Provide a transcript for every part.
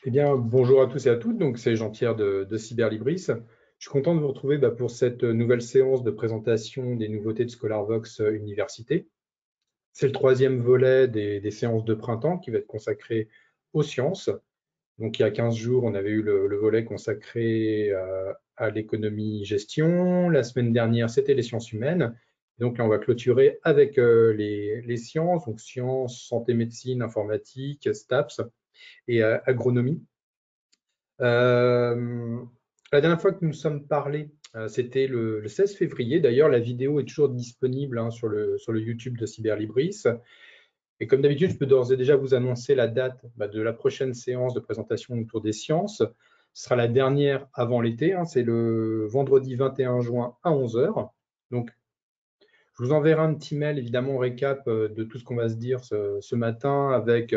Eh bien, bonjour à tous et à toutes. Donc, c'est Jean-Pierre de Cyberlibris. Je suis content de vous retrouver pour cette nouvelle séance de présentation des nouveautés de ScholarVox Université. C'est le troisième volet des séances de printemps qui va être consacré aux sciences. Donc, il y a 15 jours, on avait eu le volet consacré à l'économie-gestion. La semaine dernière, c'était les sciences humaines. Donc, là, on va clôturer avec les sciences, donc sciences, santé, médecine, informatique, STAPS et agronomie. Euh, la dernière fois que nous sommes parlé, c'était le 16 février. D'ailleurs, la vidéo est toujours disponible sur le YouTube de Cyberlibris. Et comme d'habitude, je peux d'ores et déjà vous annoncer la date de la prochaine séance de présentation autour des sciences. Ce sera la dernière avant l'été. C'est le vendredi 21 juin à 11 h. Donc, je vous enverrai un petit mail, évidemment, récap de tout ce qu'on va se dire ce matin avec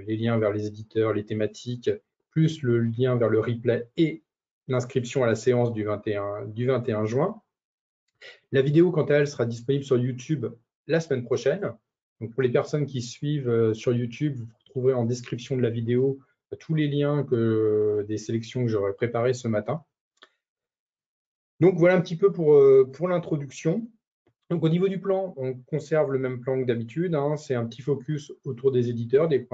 les liens vers les éditeurs, les thématiques, plus le lien vers le replay et l'inscription à la séance du 21 juin. La vidéo, quant à elle, sera disponible sur YouTube la semaine prochaine. Donc, pour les personnes qui suivent sur YouTube, vous trouverez en description de la vidéo tous les liens des sélections que j'aurais préparées ce matin. Donc, voilà un petit peu pour l'introduction. Donc, au niveau du plan, on conserve le même plan que d'habitude. C'est un petit focus autour des éditeurs, des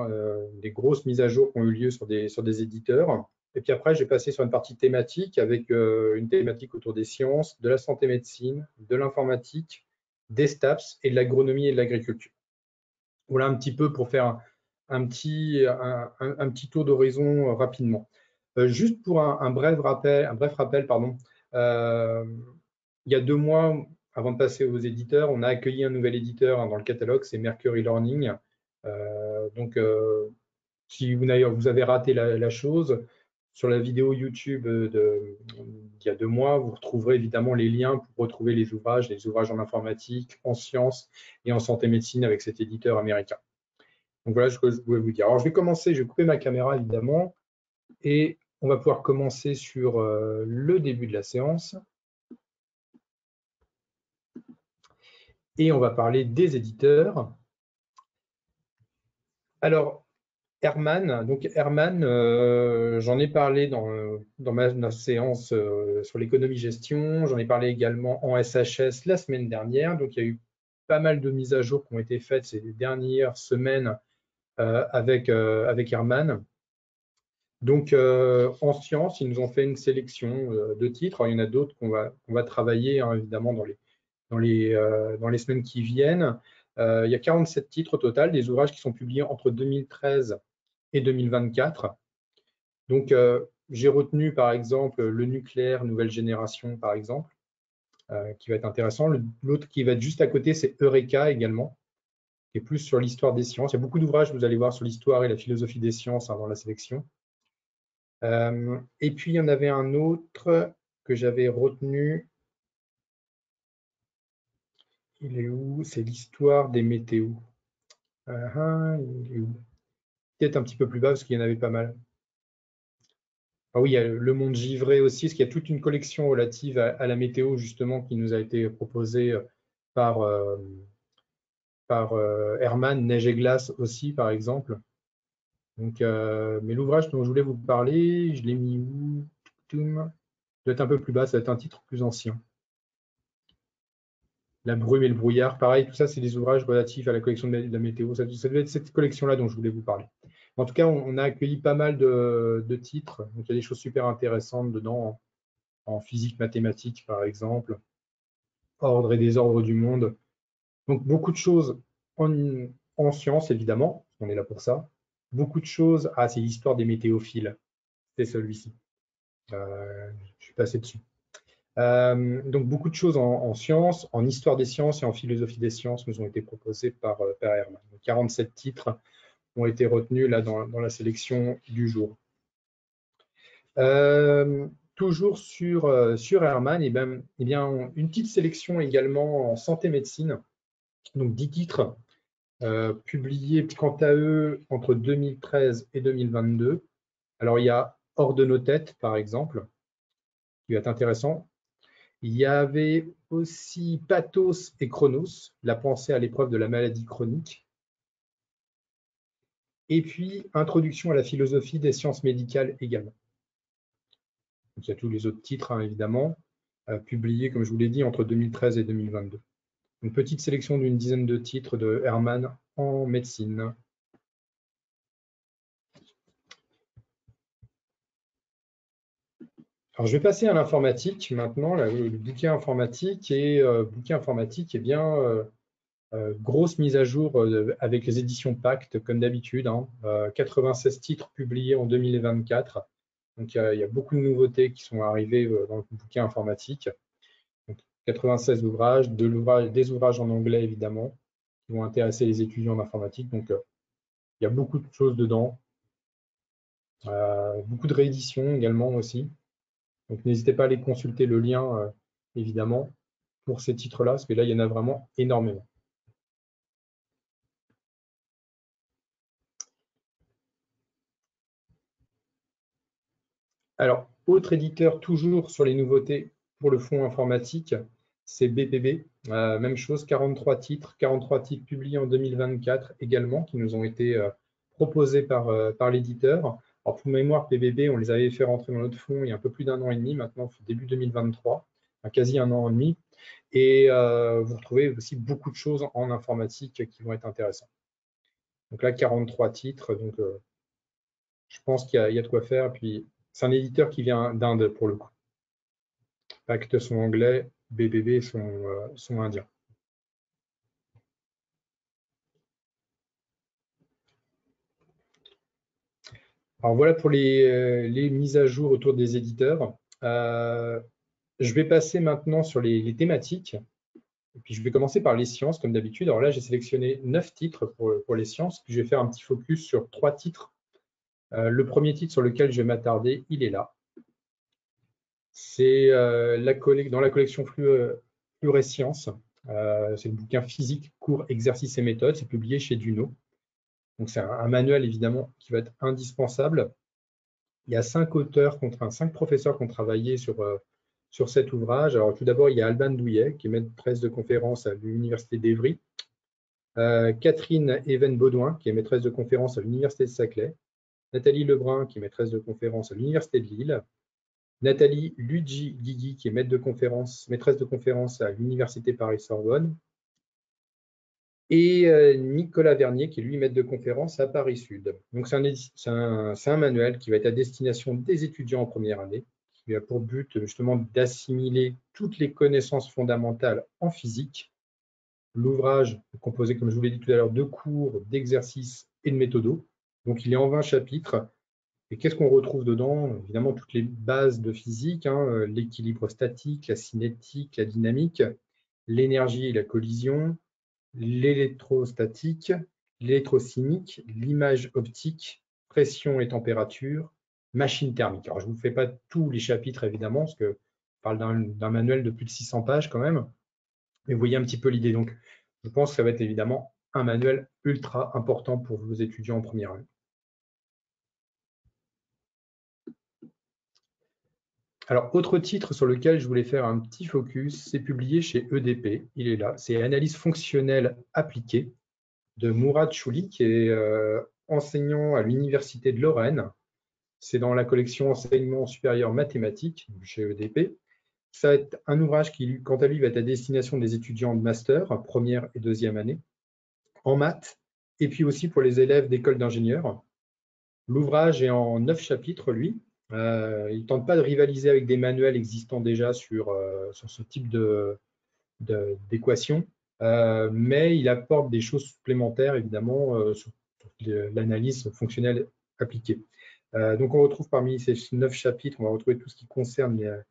grosses mises à jour qui ont eu lieu sur des éditeurs. Et puis après, j'ai passé sur une partie thématique avec une thématique autour des sciences, de la santé-médecine, de l'informatique, des STAPS et de l'agronomie et de l'agriculture. Voilà un petit peu pour faire un petit tour d'horizon rapidement. Juste pour un bref rappel, pardon. Il y a 2 mois, avant de passer aux éditeurs, on a accueilli un nouvel éditeur dans le catalogue, c'est Mercury Learning. Donc, si vous avez raté la chose, sur la vidéo YouTube d'il y a 2 mois, vous retrouverez évidemment les liens pour retrouver les ouvrages en informatique, en sciences et en santé-médecine avec cet éditeur américain. Donc voilà ce que je voulais vous dire. Alors, je vais couper ma caméra évidemment, et on va pouvoir commencer sur le début de la séance. Et on va parler des éditeurs. Alors, Herman, j'en ai parlé dans ma séance sur l'économie-gestion. J'en ai parlé également en SHS la semaine dernière. Donc, il y a eu pas mal de mises à jour qui ont été faites ces dernières semaines avec Herman. Donc, en sciences, ils nous ont fait une sélection de titres. Alors, il y en a d'autres qu'on va travailler évidemment dans les semaines qui viennent. Il y a 47 titres au total, des ouvrages qui sont publiés entre 2013 et 2024. Donc, j'ai retenu par exemple le nucléaire nouvelle génération, par exemple, qui va être intéressant. L'autre qui va être juste à côté, c'est Eureka également, qui est plus sur l'histoire des sciences. Il y a beaucoup d'ouvrages, vous allez voir, sur l'histoire et la philosophie des sciences dans la sélection. Et puis, il y en avait un autre que j'avais retenu. Il est où? C'est l'histoire des météos. Il est où? Peut-être un petit peu plus bas parce qu'il y en avait pas mal. Ah oui, il y a le monde givré aussi, parce qu'il y a toute une collection relative à la météo justement qui nous a été proposée par, euh, par Herman, Neige et glace aussi par exemple. Donc, mais l'ouvrage dont je voulais vous parler, je l'ai mis où? Toum. Doit être un peu plus bas, ça va être un titre plus ancien. La brume et le brouillard, pareil, tout ça, c'est des ouvrages relatifs à la collection de la météo. Ça devait être cette collection-là dont je voulais vous parler. En tout cas, on a accueilli pas mal de titres. Donc, il y a des choses super intéressantes dedans, en physique, mathématiques, par exemple, ordre et désordre du monde. Donc, beaucoup de choses en sciences, évidemment, on est là pour ça. Beaucoup de choses. Ah, c'est l'histoire des météophiles. C'est celui-ci. Je suis passé dessus. Donc, beaucoup de choses en sciences, en histoire des sciences et en philosophie des sciences nous ont été proposées par Herman. Donc, 47 titres ont été retenus là dans la sélection du jour. Toujours sur Herman, et bien, une petite sélection également en santé-médecine, donc 10 titres publiés quant à eux entre 2013 et 2022. Alors, il y a Hors de nos têtes, par exemple, qui va être intéressant. Il y avait aussi Pathos et Chronos, la pensée à l'épreuve de la maladie chronique. Et puis, Introduction à la philosophie des sciences médicales également. Donc, il y a tous les autres titres, hein, évidemment, publiés, comme je vous l'ai dit, entre 2013 et 2022. Une petite sélection d'une dizaine de titres de Hermann en médecine. Alors, je vais passer à l'informatique maintenant, le bouquin informatique. Et bouquin informatique, eh bien, grosse mise à jour avec les éditions Pacte, comme d'habitude. 96 titres publiés en 2024. Donc, il y a beaucoup de nouveautés qui sont arrivées dans le bouquin informatique. Donc, 96 ouvrages, des ouvrages en anglais, évidemment, qui vont intéresser les étudiants en informatique. Donc, il y a beaucoup de choses dedans. Beaucoup de rééditions également aussi. Donc, n'hésitez pas à aller consulter le lien, évidemment, pour ces titres-là, parce que là, il y en a vraiment énormément. Alors, autre éditeur, toujours sur les nouveautés pour le fonds informatique, c'est BPB. Même chose, 43 titres publiés en 2024 également, qui nous ont été proposés par l'éditeur. Alors, pour mémoire, BPB, on les avait fait rentrer dans notre fonds il y a un peu plus d'1 an et demi, maintenant, début 2023, quasi 1 an et demi. Et vous retrouvez aussi beaucoup de choses en informatique qui vont être intéressantes. Donc là, 43 titres, donc je pense qu'il y a de quoi faire. Puis, c'est un éditeur qui vient d'Inde pour le coup. Pacte sont anglais, BBB sont indiens. Alors voilà pour les mises à jour autour des éditeurs. Je vais passer maintenant sur les thématiques. Et puis je vais commencer par les sciences, comme d'habitude. Alors là, j'ai sélectionné 9 titres pour les sciences. Puis je vais faire un petit focus sur 3 titres. Le premier titre sur lequel je vais m'attarder, il est là. C'est dans la collection Fluoresciences. C'est le bouquin physique, cours, exercices et méthodes. C'est publié chez Duno. Donc, c'est un manuel, évidemment, qui va être indispensable. Il y a 5 auteurs, 5 professeurs qui ont travaillé sur cet ouvrage. Alors, tout d'abord, il y a Alban Douillet, qui est maîtresse de conférence à l'Université d'Évry. Catherine Even-Baudouin, qui est maîtresse de conférence à l'Université de Saclay. Nathalie Lebrun, qui est maîtresse de conférence à l'Université de Lille. Nathalie Luigi-Guigui, qui est maîtresse de conférence à l'Université Paris-Sorbonne. Et Nicolas Vernier, qui est lui maître de conférence à Paris-Sud. Donc, c'est un manuel qui va être à destination des étudiants en première année, qui a pour but justement d'assimiler toutes les connaissances fondamentales en physique. L'ouvrage est composé, comme je vous l'ai dit tout à l'heure, de cours, d'exercices et de méthodos. Donc, il est en 20 chapitres. Et qu'est-ce qu'on retrouve dedans? Évidemment, toutes les bases de physique, l'équilibre statique, la cinétique, la dynamique, l'énergie et la collision, l'électrostatique, l'électrocinique, l'image optique, pression et température, machine thermique. Alors, je ne vous fais pas tous les chapitres, évidemment, parce que je parle d'un manuel de plus de 600 pages quand même, mais vous voyez un petit peu l'idée. Donc, je pense que ça va être évidemment un manuel ultra important pour vos étudiants en première année. Alors, autre titre sur lequel je voulais faire un petit focus, c'est publié chez EDP, il est là, c'est Analyse fonctionnelle appliquée de Mourad Chouli, qui est enseignant à l'Université de Lorraine. C'est dans la collection Enseignement supérieur mathématiques chez EDP. Ça va être un ouvrage qui, quant à lui, va être à destination des étudiants de master, première et deuxième année, en maths, et puis aussi pour les élèves d'école d'ingénieurs. L'ouvrage est en 9 chapitres, lui. Il ne tente pas de rivaliser avec des manuels existants déjà sur ce type d'équation, mais il apporte des choses supplémentaires, évidemment, sur l'analyse fonctionnelle appliquée. Donc, on retrouve parmi ces 9 chapitres, on va retrouver tout ce qui concerne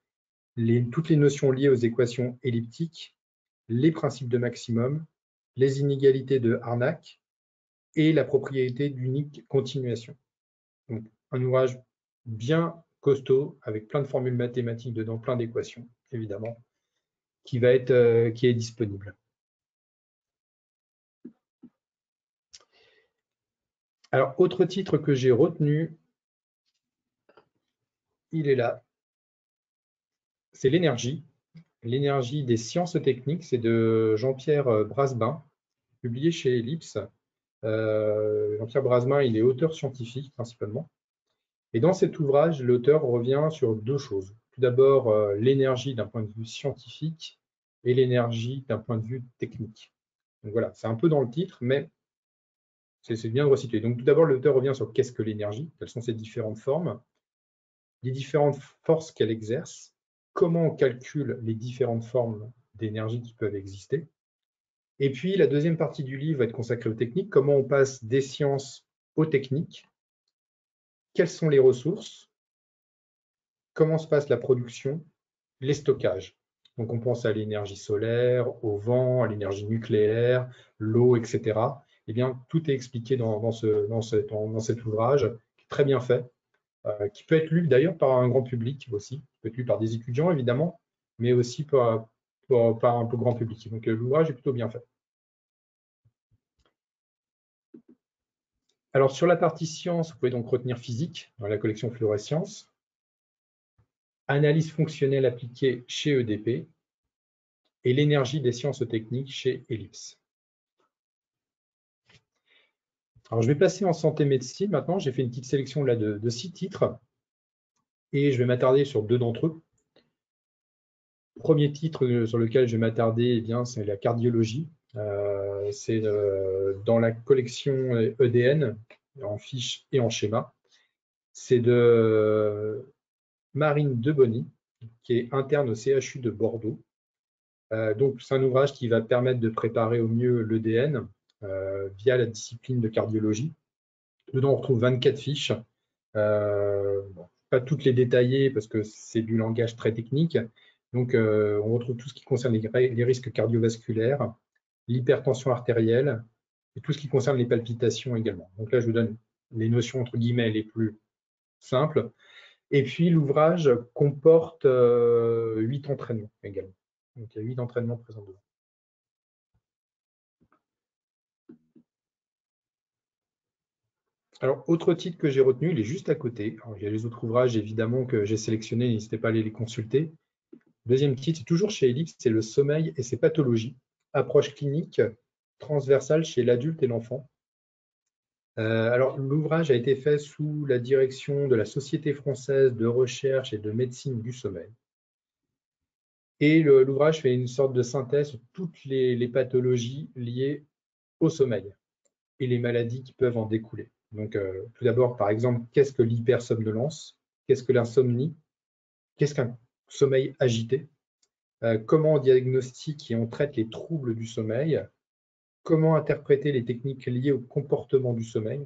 toutes les notions liées aux équations elliptiques, les principes de maximum, les inégalités de Harnack et la propriété d'unique continuation. Donc, un ouvrage bien costaud, avec plein de formules mathématiques dedans, plein d'équations, évidemment, qui est disponible. Alors, autre titre que j'ai retenu, il est là, c'est l'énergie. L'énergie des sciences techniques, c'est de Jean-Pierre Brasbin, publié chez Ellipse. Jean-Pierre Brasmin, il est auteur scientifique principalement. Et dans cet ouvrage, l'auteur revient sur deux choses. Tout d'abord, l'énergie d'un point de vue scientifique et l'énergie d'un point de vue technique. Donc voilà, c'est un peu dans le titre, mais c'est bien de resituer. Donc tout d'abord, l'auteur revient sur qu'est-ce que l'énergie, quelles sont ses différentes formes, les différentes forces qu'elle exerce, comment on calcule les différentes formes d'énergie qui peuvent exister. Et puis, la deuxième partie du livre va être consacrée aux techniques, comment on passe des sciences aux techniques, quelles sont les ressources, comment se passe la production, les stockages. Donc, on pense à l'énergie solaire, au vent, à l'énergie nucléaire, l'eau, etc. Eh bien, tout est expliqué dans cet ouvrage, qui est très bien fait, qui peut être lu d'ailleurs par un grand public aussi, qui peut être lu par des étudiants évidemment, mais aussi par un peu grand public. Donc, l'ouvrage est plutôt bien fait. Alors, sur la partie science, vous pouvez donc retenir physique dans la collection Fluoresciences, analyse fonctionnelle appliquée chez EDP et l'énergie des sciences techniques chez Ellipse. Alors, je vais passer en santé-médecine maintenant. J'ai fait une petite sélection là de 6 titres et je vais m'attarder sur 2 d'entre eux. Le premier titre sur lequel je vais m'attarder, eh c'est la cardiologie. C'est dans la collection EDN, en fiche et en schéma. C'est de Marine Debonny, qui est interne au CHU de Bordeaux. Donc, c'est un ouvrage qui va permettre de préparer au mieux l'EDN via la discipline de cardiologie. Dedans, on retrouve 24 fiches. Pas toutes les détailler parce que c'est du langage très technique. Donc, on retrouve tout ce qui concerne les risques cardiovasculaires, l'hypertension artérielle et tout ce qui concerne les palpitations également. Donc là, je vous donne les notions entre guillemets les plus simples. Et puis, l'ouvrage comporte 8 entraînements également. Donc, il y a 8 entraînements présents dedans. Alors, autre titre que j'ai retenu, il est juste à côté. Alors, il y a les autres ouvrages, évidemment, que j'ai sélectionnés, n'hésitez pas à aller les consulter. Deuxième titre, c'est toujours chez Ellipse, c'est le sommeil et ses pathologies. Approche clinique transversale chez l'adulte et l'enfant. Alors, l'ouvrage a été fait sous la direction de la Société française de recherche et de médecine du sommeil. Et l'ouvrage fait une sorte de synthèse sur toutes les pathologies liées au sommeil et les maladies qui peuvent en découler. Donc, tout d'abord, par exemple, qu'est-ce que l'hypersomnolence? Qu'est-ce que l'insomnie? Qu'est-ce qu'un sommeil agité? Comment on diagnostique et on traite les troubles du sommeil? Comment interpréter les techniques liées au comportement du sommeil?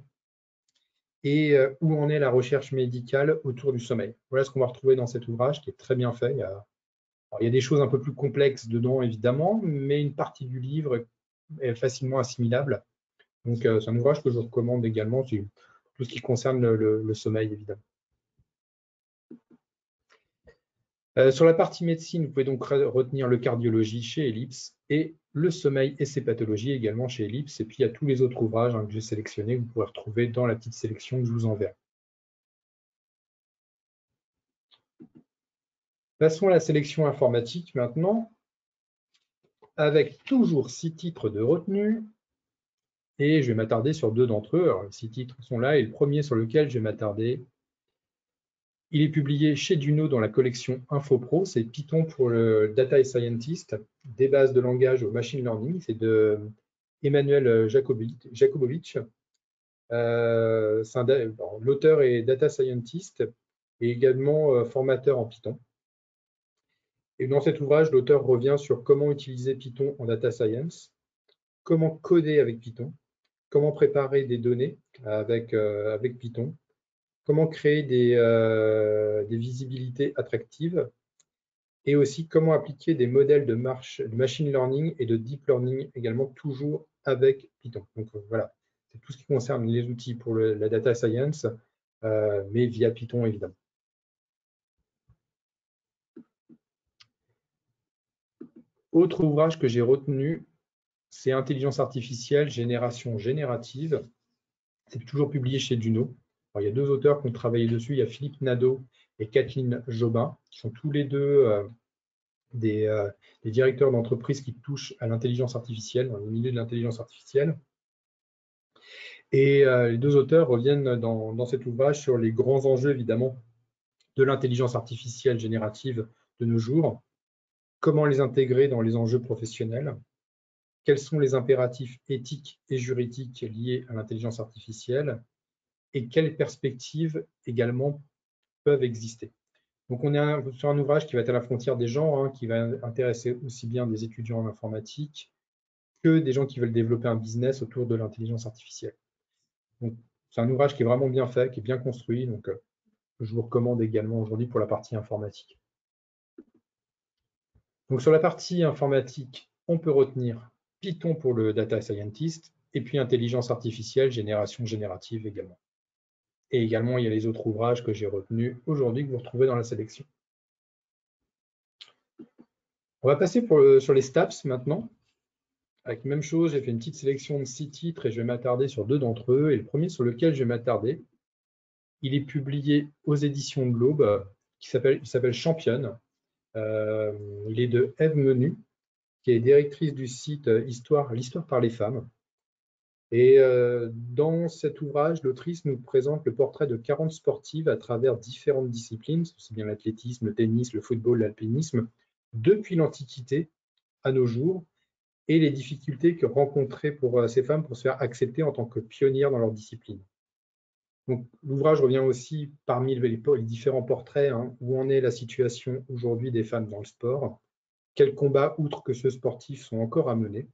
Et où en est la recherche médicale autour du sommeil? Voilà ce qu'on va retrouver dans cet ouvrage qui est très bien fait. Il y a des choses un peu plus complexes dedans, évidemment, mais une partie du livre est facilement assimilable. Donc, c'est un ouvrage que je recommande également, c'est tout ce qui concerne le sommeil, évidemment. Sur la partie médecine, vous pouvez donc retenir le cardiologie chez Ellipse et le sommeil et ses pathologies également chez Ellipse. Et puis, il y a tous les autres ouvrages que j'ai sélectionnés que vous pourrez retrouver dans la petite sélection que je vous enverrai. Passons à la sélection informatique maintenant, avec toujours 6 titres de retenue. Et je vais m'attarder sur 2 d'entre eux. Alors, les 6 titres sont là, et le premier sur lequel je vais m'attarder, il est publié chez Duno dans la collection InfoPro, c'est Python pour le Data Scientist, des bases de langage au machine learning, c'est de Emmanuel Jakubowicz. L'auteur est Data Scientist et également formateur en Python. Et dans cet ouvrage, l'auteur revient sur comment utiliser Python en Data Science, comment coder avec Python, comment préparer des données avec Python, comment créer des visibilités attractives et aussi comment appliquer des modèles de machine learning et de deep learning également toujours avec Python. Donc voilà, c'est tout ce qui concerne les outils pour la data science, mais via Python évidemment. Autre ouvrage que j'ai retenu, c'est Intelligence artificielle, génération générative. C'est toujours publié chez Duno. Alors, il y a 2 auteurs qui ont travaillé dessus. Il y a Philippe Nadeau et Kathleen Jobin, qui sont tous les deux des directeurs d'entreprise qui touchent à l'intelligence artificielle, dans le milieu de l'intelligence artificielle. Et les deux auteurs reviennent dans cet ouvrage sur les grands enjeux, évidemment, de l'intelligence artificielle générative de nos jours, comment les intégrer dans les enjeux professionnels, quels sont les impératifs éthiques et juridiques liés à l'intelligence artificielle et quelles perspectives également peuvent exister. Donc on est sur un ouvrage qui va être à la frontière des genres, hein, qui va intéresser aussi bien des étudiants en informatique que des gens qui veulent développer un business autour de l'intelligence artificielle. Donc c'est un ouvrage qui est vraiment bien fait, qui est bien construit, donc je vous recommande également aujourd'hui pour la partie informatique. Donc sur la partie informatique, on peut retenir Python pour le data scientist et puis intelligence artificielle, génération générative également. Et également, il y a les autres ouvrages que j'ai retenus aujourd'hui que vous retrouvez dans la sélection. On va passer sur les STAPS maintenant. Avec même chose, j'ai fait une petite sélection de 6 titres et je vais m'attarder sur 2 d'entre eux. Et le premier sur lequel je vais m'attarder, il est publié aux éditions Globe, il s'appelle Championne. Il est de Ève Menu, qui est directrice du site l'Histoire par les femmes. Et dans cet ouvrage, l'autrice nous présente le portrait de 40 sportives à travers différentes disciplines, c'est bien l'athlétisme, le tennis, le football, l'alpinisme, depuis l'Antiquité à nos jours, et les difficultés que rencontraient pour ces femmes pour se faire accepter en tant que pionnières dans leur discipline. Donc, l'ouvrage revient aussi parmi les différents portraits, hein, où en est la situation aujourd'hui des femmes dans le sport, quels combats, outre que ceux sportifs, sont encore à mener.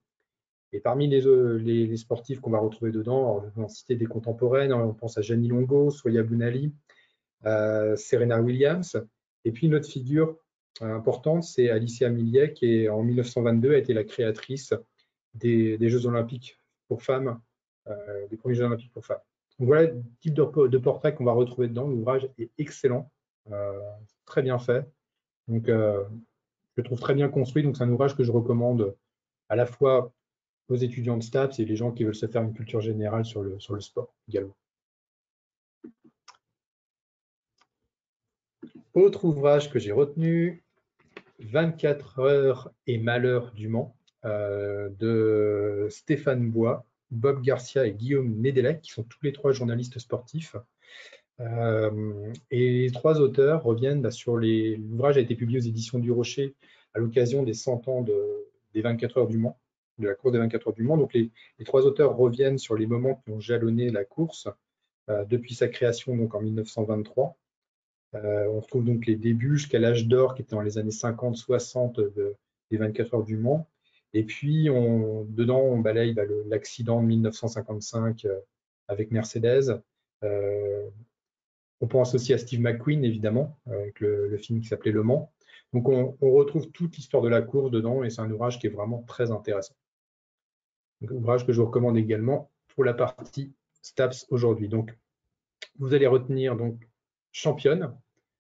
Et parmi les sportifs qu'on va retrouver dedans, je vais en citer des contemporaines, on pense à Jenny Longo, Soya Bounali, Serena Williams, et puis une autre figure importante, c'est Alicia Milliet, qui en 1922 a été la créatrice des Jeux Olympiques pour femmes, des premiers Jeux Olympiques pour femmes. Donc voilà le type de portrait qu'on va retrouver dedans. L'ouvrage est excellent, très bien fait. Donc je le trouve très bien construit. Donc c'est un ouvrage que je recommande à la fois aux étudiants de STAPS et les gens qui veulent se faire une culture générale sur le sport également. Autre ouvrage que j'ai retenu, 24 heures et malheurs du Mans, de Stéphane Bois, Bob Garcia et Guillaume Nedelec, qui sont tous les 3 journalistes sportifs. Et les 3 auteurs reviennent sur l'ouvrage a été publié aux éditions du Rocher à l'occasion des 100 ans des 24 heures du Mans, de la course des 24 heures du Mans. Donc les 3 auteurs reviennent sur les moments qui ont jalonné la course depuis sa création donc en 1923. On retrouve donc les débuts jusqu'à l'âge d'or qui était dans les années 50-60 des 24 heures du Mans. Et puis dedans on balaye l'accident de 1955 avec Mercedes. On pense aussi à Steve McQueen, évidemment, avec le film qui s'appelait Le Mans. Donc on retrouve toute l'histoire de la course dedans et c'est un ouvrage qui est vraiment très intéressant. Donc, un ouvrage que je vous recommande également pour la partie STAPS aujourd'hui. Donc vous allez retenir donc Championne,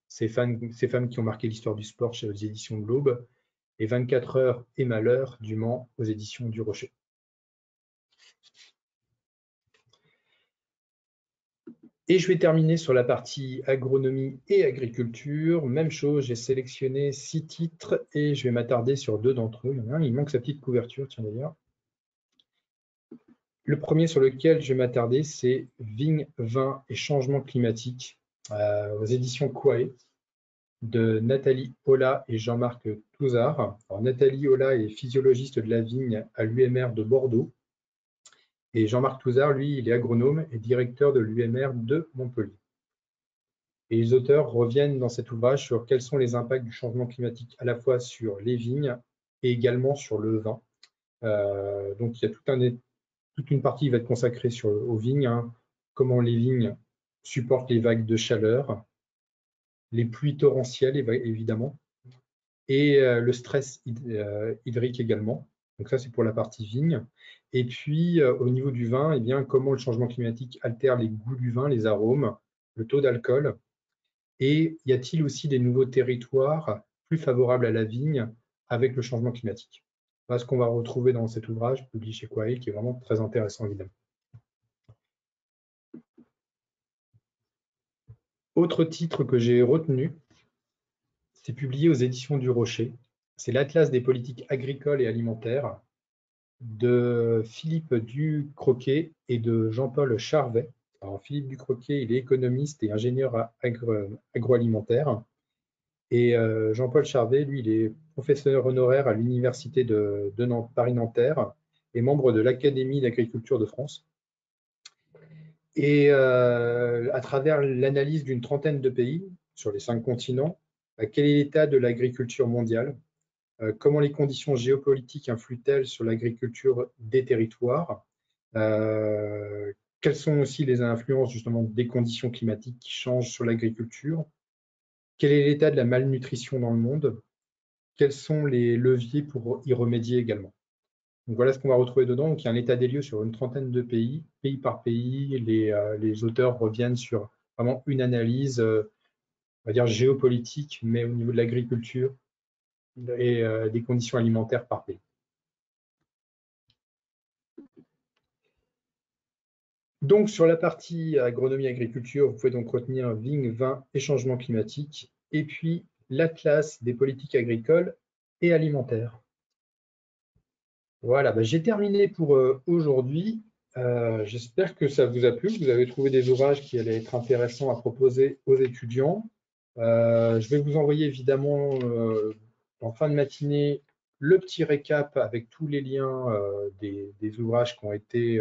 ces femmes qui ont marqué l'histoire du sport chez les éditions Globe, et 24 heures et malheurs du Mans aux éditions du Rocher. Et je vais terminer sur la partie agronomie et agriculture. Même chose, j'ai sélectionné 6 titres et je vais m'attarder sur 2 d'entre eux. Il y en a un, il manque sa petite couverture, tiens d'ailleurs. Le premier sur lequel je vais m'attarder, c'est Vignes, vin et changement climatique aux éditions Quae de Nathalie Ola et Jean-Marc Touzard. Alors, Nathalie Ola est physiologiste de la vigne à l'UMR de Bordeaux. Et Jean-Marc Touzard, lui, il est agronome et directeur de l'UMR de Montpellier. Et les auteurs reviennent dans cet ouvrage sur quels sont les impacts du changement climatique à la fois sur les vignes et également sur le vin. Donc il y a toute une partie qui va être consacrée aux vignes, hein, comment les vignes supportent les vagues de chaleur, les pluies torrentielles évidemment, et le stress hydrique également. Donc ça c'est pour la partie vigne. Et puis au niveau du vin, eh bien, comment le changement climatique altère les goûts du vin, les arômes, le taux d'alcool. Et y a-t-il aussi des nouveaux territoires plus favorables à la vigne avec le changement climatique? Voilà ce qu'on va retrouver dans cet ouvrage publié chez Quae, qui est vraiment très intéressant, évidemment. Autre titre que j'ai retenu, c'est publié aux éditions du Rocher. C'est l'Atlas des politiques agricoles et alimentaires. de Philippe Ducroquet et de Jean-Paul Charvet. Alors, Philippe Ducroquet, il est économiste et ingénieur agroalimentaire. Et Jean-Paul Charvet, lui, il est professeur honoraire à l'Université de Paris-Nanterre et membre de l'Académie d'agriculture de France. Et à travers l'analyse d'une trentaine de pays sur les 5 continents, quel est l'état de l'agriculture mondiale? Comment les conditions géopolitiques influent-elles sur l'agriculture des territoires? Quelles sont aussi les influences justement des conditions climatiques qui changent sur l'agriculture? Quel est l'état de la malnutrition dans le monde? Quels sont les leviers pour y remédier également? Donc voilà ce qu'on va retrouver dedans. Donc il y a un état des lieux sur une trentaine de pays, pays par pays. Les auteurs reviennent sur vraiment une analyse, on va dire géopolitique, mais au niveau de l'agriculture et des conditions alimentaires par pays. Donc sur la partie agronomie agriculture, vous pouvez donc retenir vignes, vins et changement climatique, et puis l'atlas des politiques agricoles et alimentaires. Voilà, j'ai terminé pour aujourd'hui. J'espère que ça vous a plu, que vous avez trouvé des ouvrages qui allaient être intéressants à proposer aux étudiants. Je vais vous envoyer évidemment en fin de matinée le petit récap avec tous les liens des ouvrages qui ont été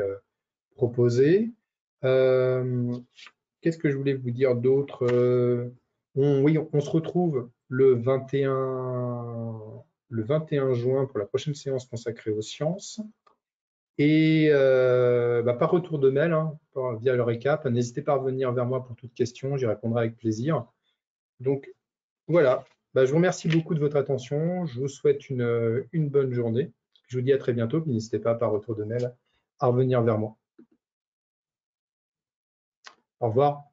proposés. Qu'est-ce que je voulais vous dire d'autre? Oui, on se retrouve le 21 juin pour la prochaine séance consacrée aux sciences. Et par retour de mail, via le récap, n'hésitez pas à revenir vers moi pour toute question, j'y répondrai avec plaisir. Donc voilà, je vous remercie beaucoup de votre attention, je vous souhaite une bonne journée. Je vous dis à très bientôt, n'hésitez pas par retour de mail à revenir vers moi. Au revoir.